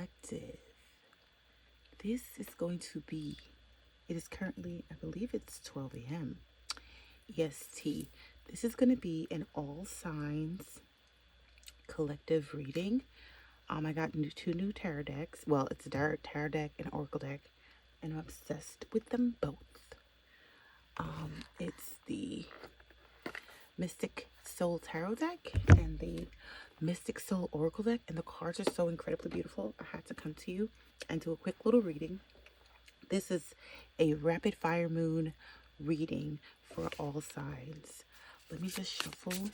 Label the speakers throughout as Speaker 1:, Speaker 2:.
Speaker 1: Collective. This is going to be, it is currently, I believe it's 12 a.m. EST. This is going to be an all signs collective reading. I got two new tarot decks. Well, it's a tarot deck and oracle deck, and I'm obsessed with them both. It's the Mystic Soul Tarot deck and the Mystic Soul Oracle deck, and the cards are so incredibly beautiful. I had to come to you and do a quick little reading. This is a rapid fire moon reading for all signs. Let me just shuffle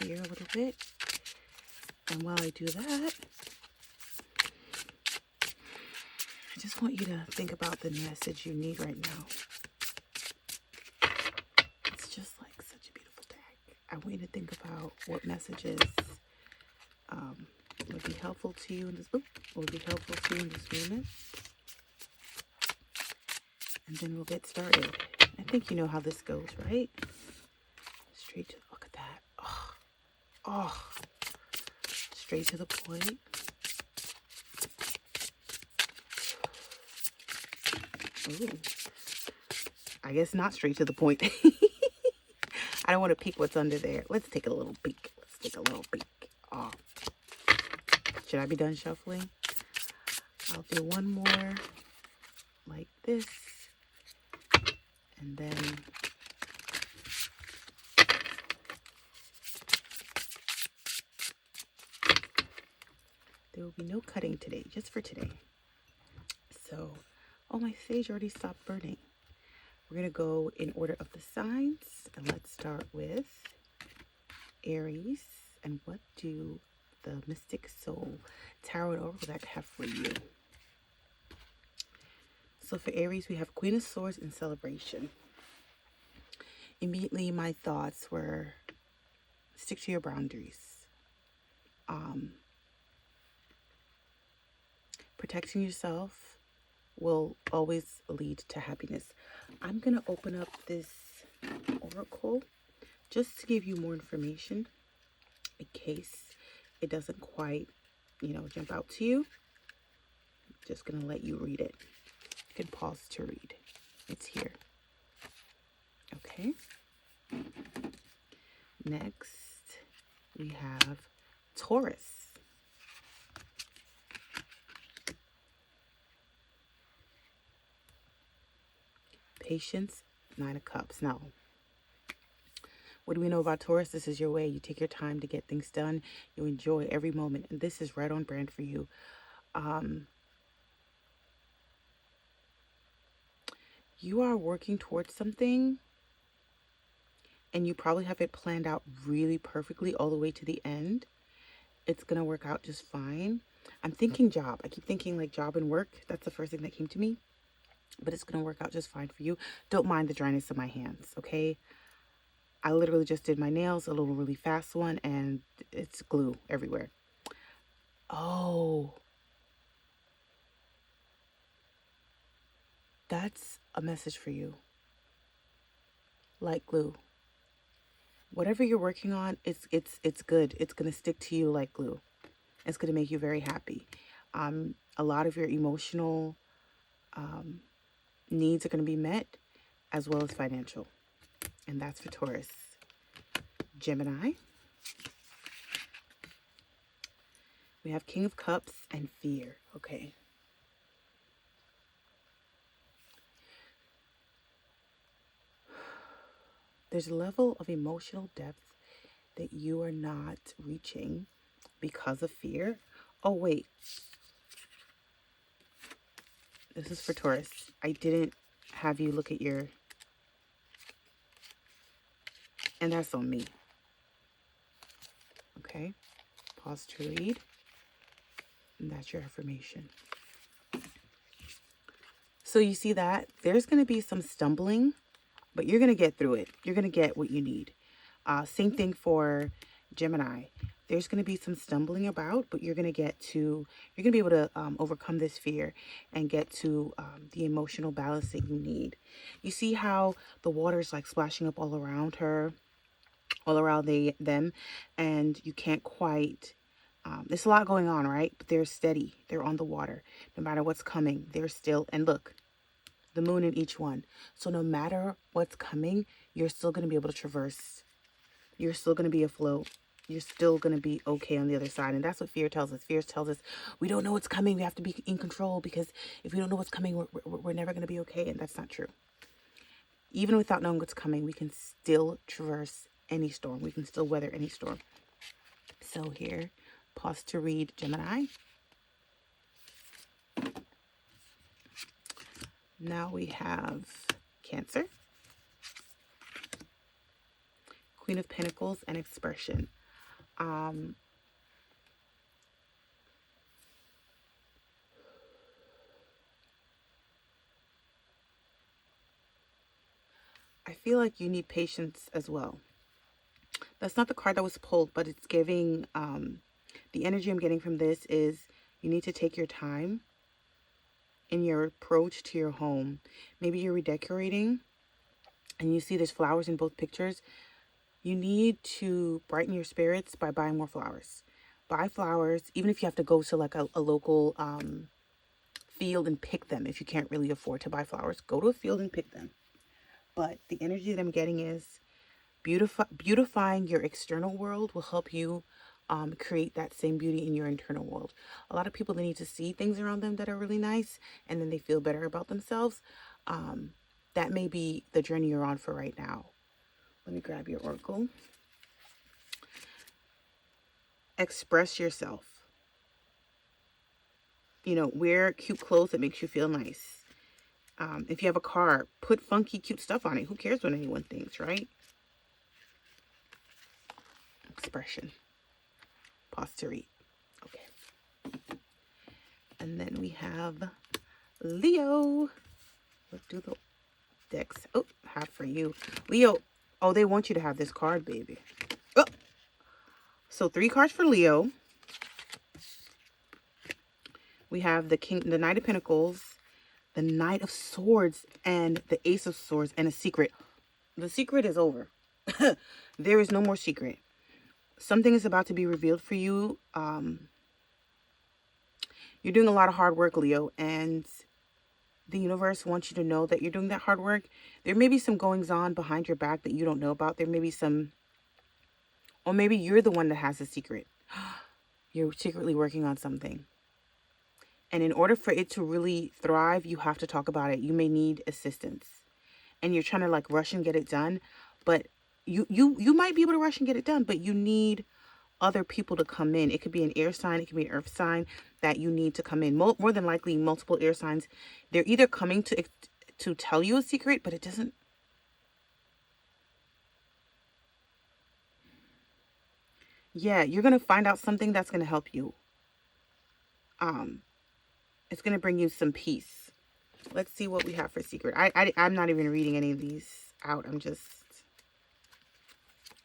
Speaker 1: here a little bit. And while I do that, I just want you to think about the message you need right now. It's just like such a beautiful deck. I want you to think about what messages would be helpful to you in this moment. And then we'll get started. I think you know how this goes, right? Straight to, look at that. Oh, straight to the point. Ooh. I guess not straight to the point. I don't want to peek what's under there. Let's take a little peek. Oh. Should I be done shuffling? I'll do one more like this. And then there will be no cutting today, just for today. So, oh, my sage already stopped burning. We're going to go in order of the signs. And let's start with Aries. And what do the Mystic Soul Tarot and Oracle deck have for you? So for Aries, we have Queen of Swords and Celebration. Immediately, my thoughts were stick to your boundaries. Protecting yourself will always lead to happiness. I'm going to open up this oracle just to give you more information in case it doesn't quite, jump out to you. I'm just going to let you read it. You can pause to read. It's here. Okay. Next, we have Taurus. Patience, 9 of Cups. Now, what do we know about Taurus? This is your way. You take your time to get things done. You enjoy every moment. And this is right on brand for you. You are working towards something, and you probably have it planned out really perfectly all the way to the end. It's going to work out just fine. I'm thinking job. I keep thinking like job and work. That's the first thing that came to me. But it's going to work out just fine for you. Don't mind the dryness of my hands, okay? I literally just did my nails, a little really fast one, and it's glue everywhere. Oh. That's a message for you. Like glue. Whatever you're working on, it's good. It's going to stick to you like glue. It's going to make you very happy. A lot of your emotional needs are going to be met, as well as financial. And that's for Taurus. Gemini. We have King of Cups and Fear. Okay. There's a level of emotional depth that you are not reaching because of fear. Oh, wait. This is for Taurus. I didn't have you look at your... And that's on me. Okay. Pause to read. And that's your affirmation. So you see that? There's going to be some stumbling, but you're going to get through it. You're going to get what you need. Same thing for Gemini. There's going to be some stumbling about, but you're going to be able to overcome this fear and get to the emotional balance that you need. You see how the water is like splashing up all around her, all around them, and you can't quite There's a lot going on, right? But they're steady. They're on the water. No matter what's coming, they're still. And look, the moon in each one. So no matter what's coming, you're still going to be able to traverse. You're still going to be afloat. You're still going to be okay on the other side. And that's what fear tells us. Fear tells us we don't know what's coming. We have to be in control, because if we don't know what's coming, we're never going to be okay. And that's not true. Even without knowing what's coming, we can still traverse any storm. We can still weather any storm. So here, pause to read Gemini. Now we have Cancer, Queen of Pentacles, and Expression. I feel like you need patience as well. That's not the card that was pulled, but it's giving, the energy I'm getting from this is you need to take your time in your approach to your home. Maybe you're redecorating and you see there's flowers in both pictures. You need to brighten your spirits by buying more flowers. Buy flowers, even if you have to go to like a local field and pick them. If you can't really afford to buy flowers, go to a field and pick them. But the energy that I'm getting is beautifying your external world will help you create that same beauty in your internal world. A lot of people, they need to see things around them that are really nice, and then they feel better about themselves. That may be the journey you're on for right now. Let me grab your oracle. Express yourself. You know, wear cute clothes that makes you feel nice. If you have a car, put funky, cute stuff on it. Who cares what anyone thinks, right? Expression. Pause to read. Okay. And then we have Leo. What do the decks have for you? Leo. Oh, they want you to have this card, baby. Oh. So 3 cards for Leo. We have the Knight of Pentacles, the Knight of Swords, and the Ace of Swords, and a secret. The secret is over. There is no more secret. Something is about to be revealed for you. You're doing a lot of hard work, Leo, and the universe wants you to know that you're doing that hard work. There may be some goings on behind your back that you don't know about. There may be some, or maybe you're the one that has the secret. You're secretly working on something. And in order for it to really thrive, you have to talk about it. You may need assistance. And you're trying to like rush and get it done. But you might be able to rush and get it done, but you need other people to come in. It could be an air sign. It could be an earth sign that you need to come in. More than likely, multiple air signs. They're either coming to tell you a secret, but it doesn't. Yeah, you're going to find out something that's going to help you. It's going to bring you some peace. Let's see what we have for secret. I'm not even reading any of these out. I'm just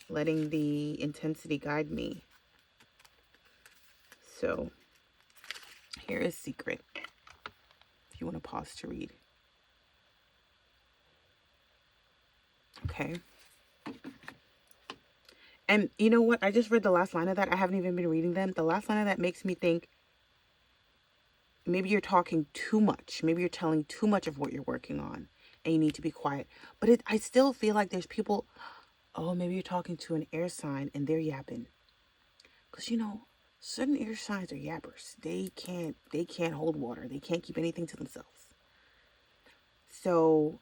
Speaker 1: letting the intensity guide me. So here is secret. If you want to pause to read. Okay. And you know what? I just read the last line of that. I haven't even been reading them. The last line of that makes me think maybe you're talking too much. Maybe you're telling too much of what you're working on and you need to be quiet. But I still feel like there's people, oh, maybe you're talking to an air sign and they're yapping. Because, you know, certain air signs are yappers. They can't hold water. They can't keep anything to themselves. So,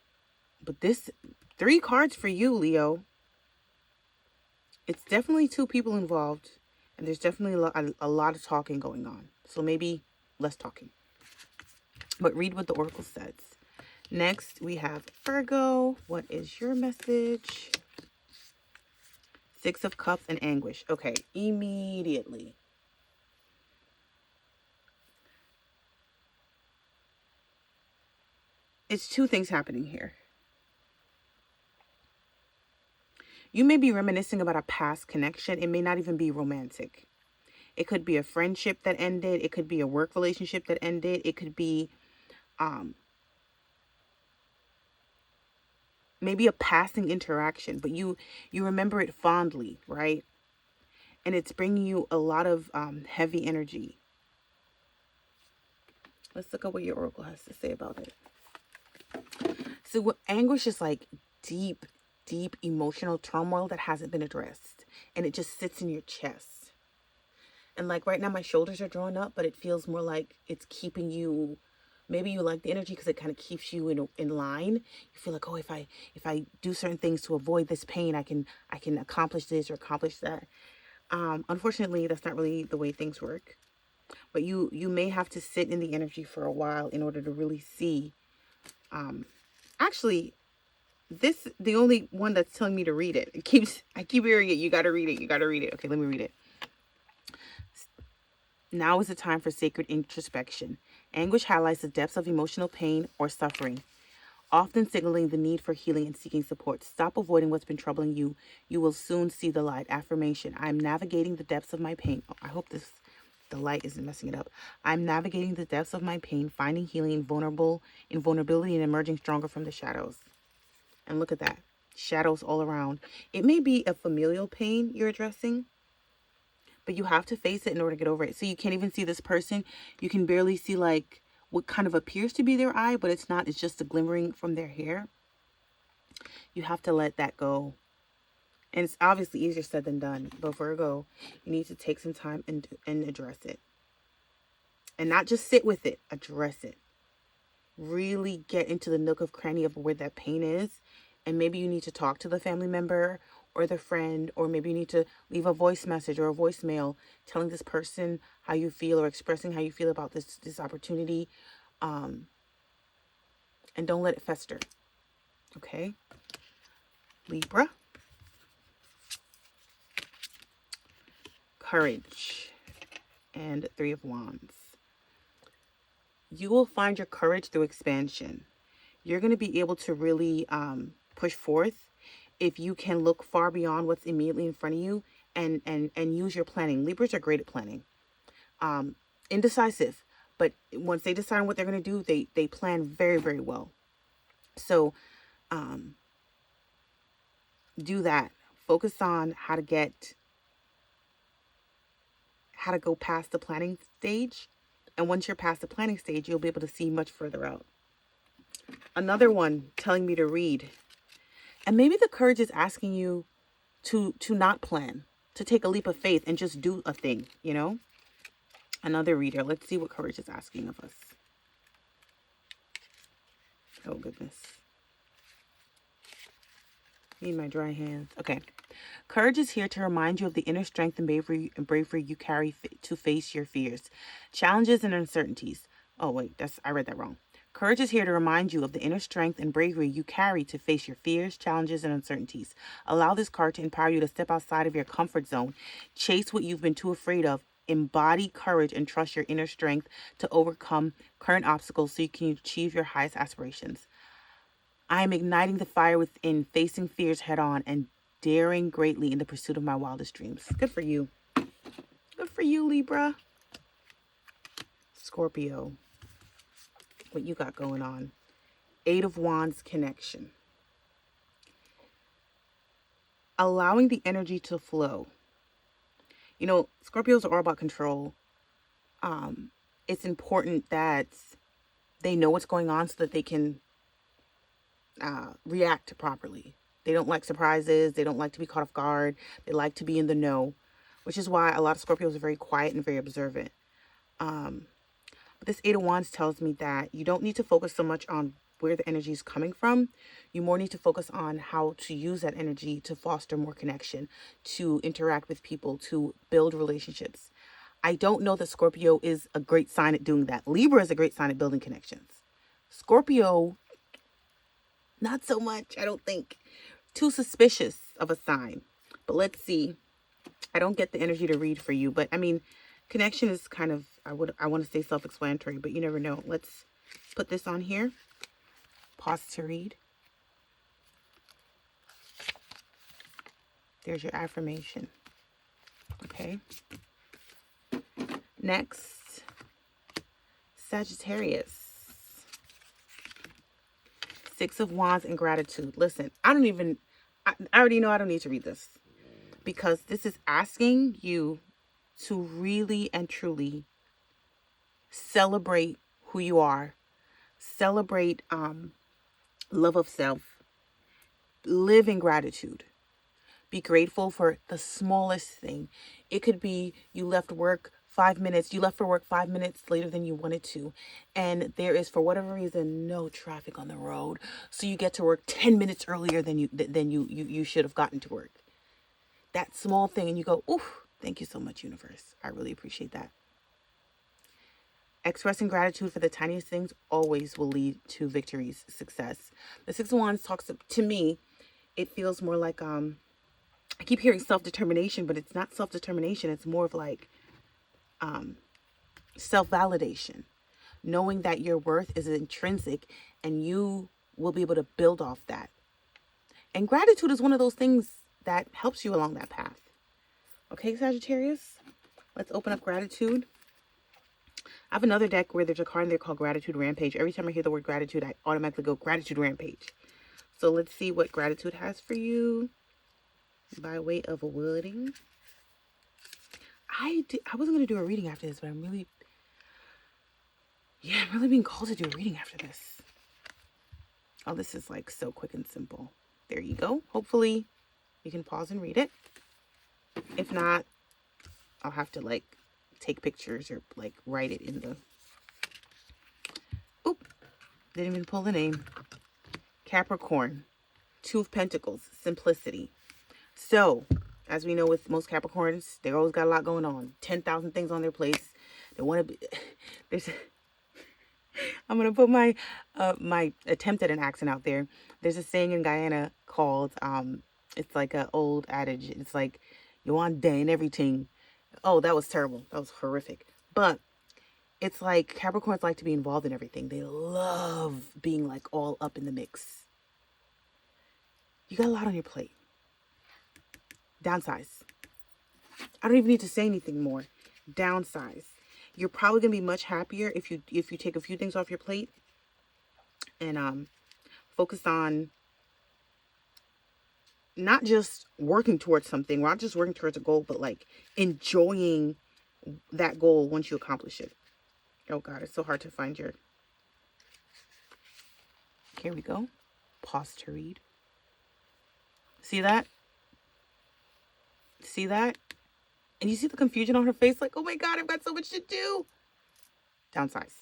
Speaker 1: but this 3 cards for you, Leo. It's definitely 2 people involved. And there's definitely a lot of talking going on. So maybe less talking. But read what the oracle says. Next, we have Virgo. What is your message? 6 of Cups and anguish. Okay, immediately. It's 2 things happening here. You may be reminiscing about a past connection. It may not even be romantic. It could be a friendship that ended. It could be a work relationship that ended. It could be maybe a passing interaction, but you remember it fondly, right? and it's bringing you a lot of heavy energy. Let's look at what your oracle has to say about it. So what anguish is like deep, deep emotional turmoil that hasn't been addressed, and it just sits in your chest. And like right now, my shoulders are drawn up, but it feels more like it's keeping you. Maybe you like the energy because it kind of keeps you in line. You feel like, oh, if I do certain things to avoid this pain, I can accomplish this or accomplish that. Unfortunately, that's not really the way things work. But you may have to sit in the energy for a while in order to really see. Actually, this the only one that's telling me to read it. I keep hearing it. You got to read it. You got to read it. Okay, let me read it. Now is the time for sacred introspection. Anguish highlights the depths of emotional pain or suffering, often signaling the need for healing and seeking support. Stop avoiding what's been troubling you. You will soon see the light. Affirmation. I'm navigating the depths of my pain. Oh, I hope the light isn't messing it up. I'm navigating the depths of my pain, finding healing in vulnerability and emerging stronger from the shadows. And look at that. Shadows all around. It may be a familial pain you're addressing, but you have to face it in order to get over it. So you can't even see this person. You can barely see like what kind of appears to be their eye, but it's not. It's just a glimmering from their hair. You have to let that go. And it's obviously easier said than done. But Virgo, you need to take some time and address it. And not just sit with it, address it. Really get into the nook of cranny of where that pain is. And maybe you need to talk to the family member or the friend, or maybe you need to leave a voice message or a voicemail telling this person how you feel or expressing how you feel about this opportunity. And don't let it fester. Okay? Libra. Courage. And 3 of Wands. You will find your courage through expansion. You're going to be able to really push forth if you can look far beyond what's immediately in front of you and use your planning. Libras are great at planning. Indecisive, but once they decide on what they're going to do, they plan very, very well. So do that. Focus on how to go past the planning stage. And once you're past the planning stage, you'll be able to see much further out. Another one telling me to read. And maybe the courage is asking you to not plan, to take a leap of faith and just do a thing, you know? Another reader. Let's see what courage is asking of us. Oh, goodness. Need my dry hands. Okay. Courage is here to remind you of the inner strength and bravery you carry to face your fears, challenges, and uncertainties. Oh, wait, I read that wrong. Courage is here to remind you of the inner strength and bravery you carry to face your fears, challenges, and uncertainties. Allow this card to empower you to step outside of your comfort zone, chase what you've been too afraid of, embody courage, and trust your inner strength to overcome current obstacles so you can achieve your highest aspirations. I am igniting the fire within, facing fears head on, and daring greatly in the pursuit of my wildest dreams. Good for you. Good for you, Libra. Scorpio. What you got going on? 8 of Wands connection. Allowing the energy to flow. You know, Scorpios are all about control. It's important that they know what's going on so that they can react properly. They don't like surprises. They don't like to be caught off guard. They like to be in the know, which is why a lot of Scorpios are very quiet and very observant. But this 8 of Wands tells me that you don't need to focus so much on where the energy is coming from. You more need to focus on how to use that energy to foster more connection, to interact with people, to build relationships. I don't know that Scorpio is a great sign at doing that. Libra is a great sign at building connections. Scorpio, not so much, I don't think. Too suspicious of a sign. But let's see. I don't get the energy to read for you, but I mean, connection is kind of, I want to say self-explanatory, but you never know. Let's put this on here. Pause to read. There's your affirmation. Okay. Next, Sagittarius. 6 of Wands and gratitude. Listen, I already know I don't need to read this. because this is asking you to really and truly celebrate who you are, celebrate love of self, live in gratitude. Be grateful for the smallest thing. It could be you left work 5 minutes, you left for work 5 minutes later than you wanted to, and there is, for whatever reason, no traffic on the road. So you get to work 10 minutes earlier than you should have gotten to work. That small thing, and you go, "Ooh, thank you so much, universe. I really appreciate that." Expressing gratitude for the tiniest things always will lead to victories, success. The Six of Wands talks to me, it feels more like I keep hearing self-determination, but it's not self-determination. It's more of like self-validation, knowing that your worth is intrinsic and you will be able to build off that. And gratitude is one of those things that helps you along that path. Okay, Sagittarius, let's open up gratitude. I have another deck where there's a card in there called Gratitude Rampage. Every time I hear the word gratitude, I automatically go Gratitude Rampage. So let's see what gratitude has for you by way of a wording. I wasn't going to do a reading after this, but I'm really being called to do a reading after this. Oh, this is like so quick and simple. There you go. Hopefully you can pause and read it. If not, I'll have to like take pictures or like write it in the... Oop, didn't even pull the name. Capricorn, Two of Pentacles, simplicity. So, as we know with most Capricorns, they always got a lot going on. 10,000 things on their plates. They want to be... There's... I'm going to put my my attempt at an accent out there. There's a saying in Guyana called, it's like an old adage. It's like, you want day and everything. Oh, that was terrible. That was horrific. But it's like Capricorns like to be involved in everything. They love being like all up in the mix. You got a lot on your plate. Downsize. I don't even need to say anything more. Downsize. You're probably going to be much happier if you take a few things off your plate and focus on not just working towards something, not just working towards a goal, but like enjoying that goal once you accomplish it. Oh God, it's so hard to find your... Here we go. Pause to read. See that? See that? And you see the confusion on her face, like, oh my God, I've got so much to do. Downsize.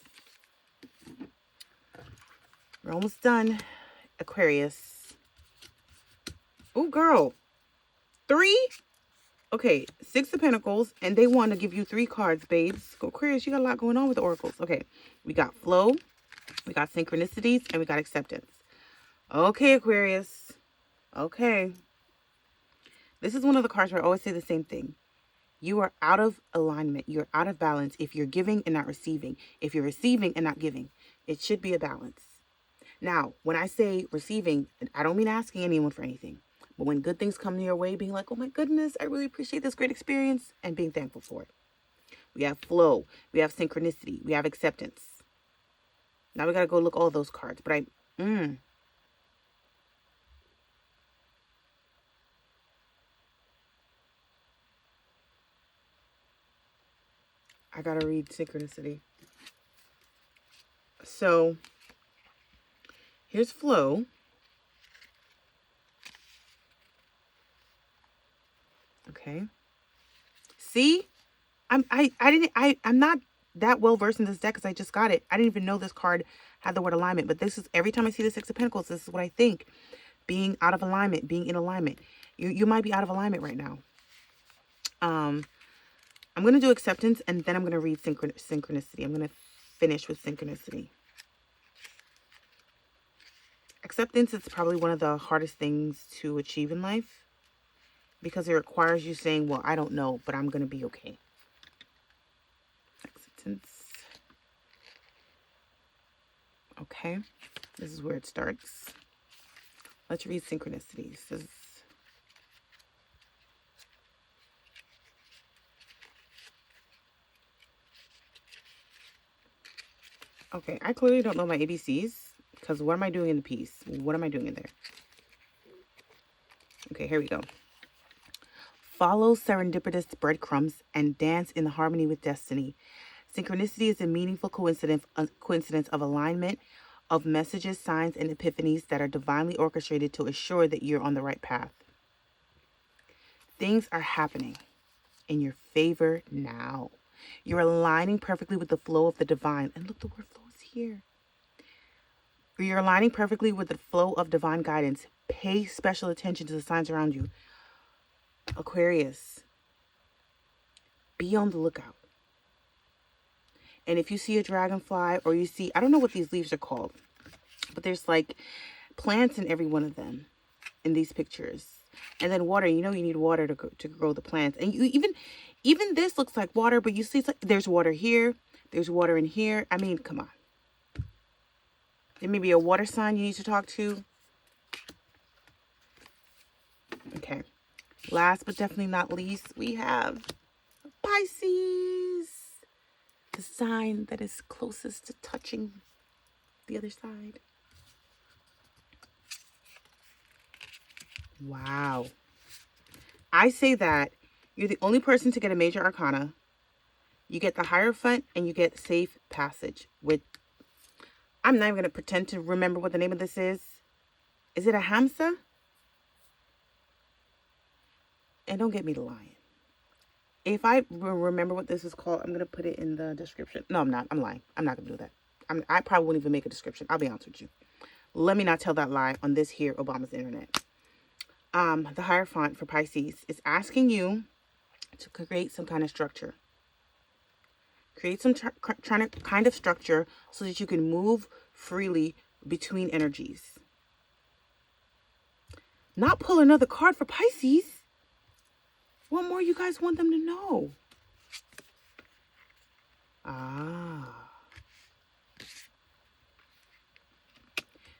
Speaker 1: We're almost done. Aquarius. Oh, girl. 3? Okay, 6 of Pentacles, and they want to give you 3 cards, babes. Aquarius, you got a lot going on with the oracles. Okay, we got flow, we got synchronicities, and we got acceptance. Okay, Aquarius. Okay. This is one of the cards where I always say the same thing. You are out of alignment. You're out of balance if you're giving and not receiving. If you're receiving and not giving, it should be a balance. Now, when I say receiving, I don't mean asking anyone for anything. But when good things come your way, being like, oh my goodness, I really appreciate this great experience, and being thankful for it. We have flow. We have synchronicity. We have acceptance. Now we got to go look all those cards. But I got to read synchronicity. So here's flow. Okay. See? I'm not that well versed in this deck because I just got it. I didn't even know this card had the word alignment, but this is, every time I see the 6 of Pentacles, this is what I think. Being out of alignment, being in alignment. You might be out of alignment right now. I'm going to do acceptance, and then I'm going to read synchronicity. I'm going to finish with synchronicity. Acceptance is probably one of the hardest things to achieve in life because it requires you saying, well, I don't know, but I'm going to be okay. Acceptance. Okay. This is where it starts. Let's read synchronicities. This is... Okay, I clearly don't know my ABCs because what am I doing in the piece? What am I doing in there? Okay, here we go. Follow serendipitous breadcrumbs and dance in harmony with destiny. Synchronicity is a meaningful coincidence of alignment of messages, signs, and epiphanies that are divinely orchestrated to assure that you're on the right path. Things are happening in your favor now. You're aligning perfectly with the flow of the divine. And look, the word flow is here. You're aligning perfectly with the flow of divine guidance. Pay special attention to the signs around you. Aquarius, be on the lookout. And if you see a dragonfly or you see, I don't know what these leaves are called, but there's like plants in every one of them in these pictures. And then water, you need water to grow the plants. And you even this looks like water, but you see there's water here. There's water in here. I mean, come on. There may be a water sign you need to talk to. Okay. Last but definitely not least, we have Pisces. The sign that is closest to touching the other side. Wow. I say that you're the only person to get a major arcana. You get the Hierophant and you get safe passage. With, I'm not even going to pretend to remember what the name of this is. Is it a Hamsa? And don't get me to lying. If I remember what this is called, I'm going to put it in the description. No, I'm not. I'm lying. I'm not going to do that. I probably won't even make a description. I'll be honest with you. Let me not tell that lie on this here Obama's internet. The Hierophant for Pisces is asking you to create some kind of structure. Create some kind of structure so that you can move freely between energies. Not pull another card for Pisces. What more you guys want them to know?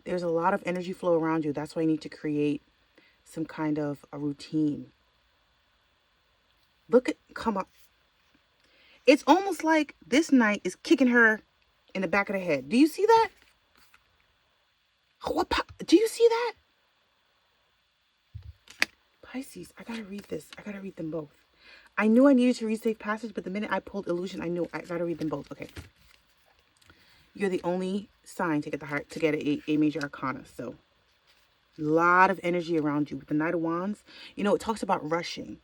Speaker 1: There's a lot of energy flow around you. That's why you need to create some kind of a routine. Come on. It's almost like this knight is kicking her in the back of the head. Do you see that? Do you see that? Pisces, I gotta read this. I gotta read them both. I knew I needed to read Safe Passage, but the minute I pulled Illusion, I knew I gotta read them both. Okay. You're the only sign to get a major arcana. So, a lot of energy around you. With the Knight of Wands, it talks about rushing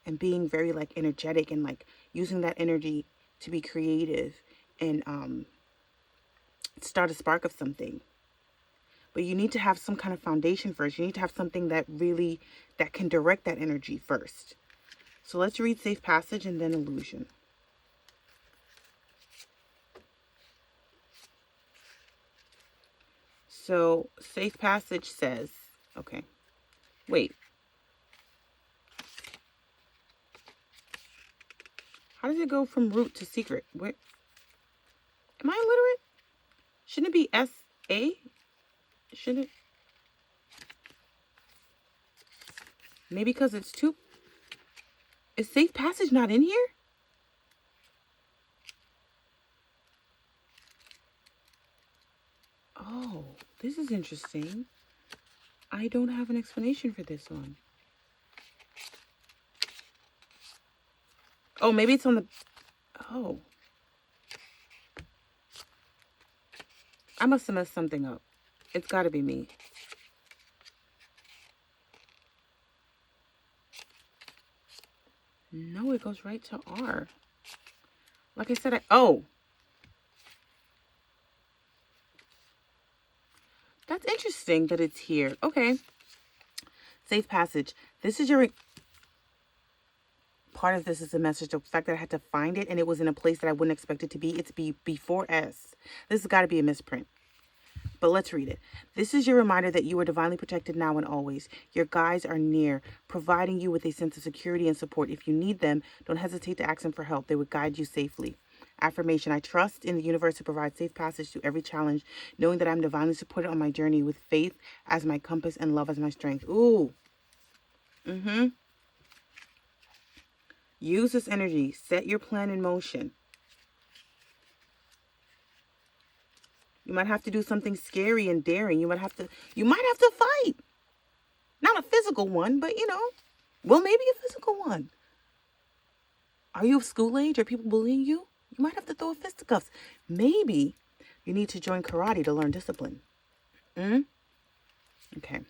Speaker 1: and being very like energetic and like using that energy to be creative and start a spark of something. But you need to have some kind of foundation first. You need to have something that can direct that energy first. So let's read Safe Passage and then Illusion. So Safe Passage says, okay, wait. How does it go from root to secret? Where? Am I illiterate? Shouldn't it be S-A? Shouldn't it? Maybe because it's two. Is Safe Passage not in here? Oh, this is interesting. I don't have an explanation for this one. Oh, maybe it's on the... Oh. I must have messed something up. It's got to be me. No, it goes right to R. Like I said, oh. That's interesting that it's here. Okay. Safe Passage. This is your... Part of this is a message. The fact that I had to find it and it was in a place that I wouldn't expect it to be. It's before S. This has got to be a misprint. But let's read it. This is your reminder that you are divinely protected now and always. Your guides are near, providing you with a sense of security and support. If you need them, don't hesitate to ask them for help. They would guide you safely. Affirmation. I trust in the universe to provide safe passage to every challenge, knowing that I'm divinely supported on my journey with faith as my compass and love as my strength. Ooh. Use this energy. Set your plan in motion. You might have to do something scary and daring. You might have to fight. Not a physical one, but Well, maybe a physical one. Are you of school age? Are people bullying you? You might have to throw a fisticuffs. Maybe you need to join karate to learn discipline. Okay.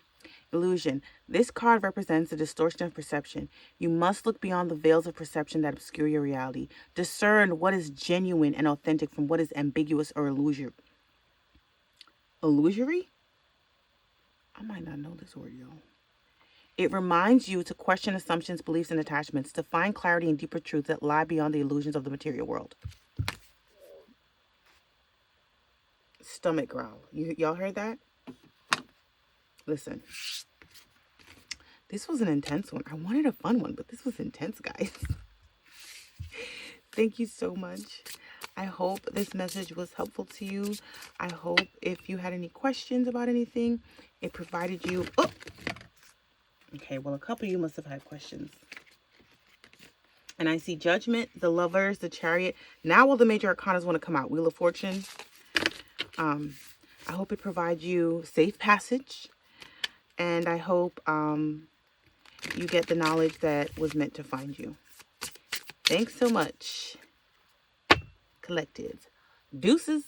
Speaker 1: Illusion. This card represents a distortion of perception. You must look beyond the veils of perception that obscure your reality. Discern what is genuine and authentic from what is ambiguous or illusory. Illusory? I might not know this word, y'all. It reminds you to question assumptions, beliefs, and attachments, to find clarity and deeper truths that lie beyond the illusions of the material world. Stomach growl. Y'all heard that? Listen. This was an intense one. I wanted a fun one, but this was intense, guys. Thank you so much. I hope this message was helpful to you. I hope if you had any questions about anything, it provided you... Oh! Okay, well, a couple of you must have had questions. And I see Judgment, the Lovers, the Chariot. Now all the major arcanas want to come out. Wheel of Fortune. I hope it provides you safe passage. And I hope you get the knowledge that was meant to find you. Thanks so much, Collective. Deuces.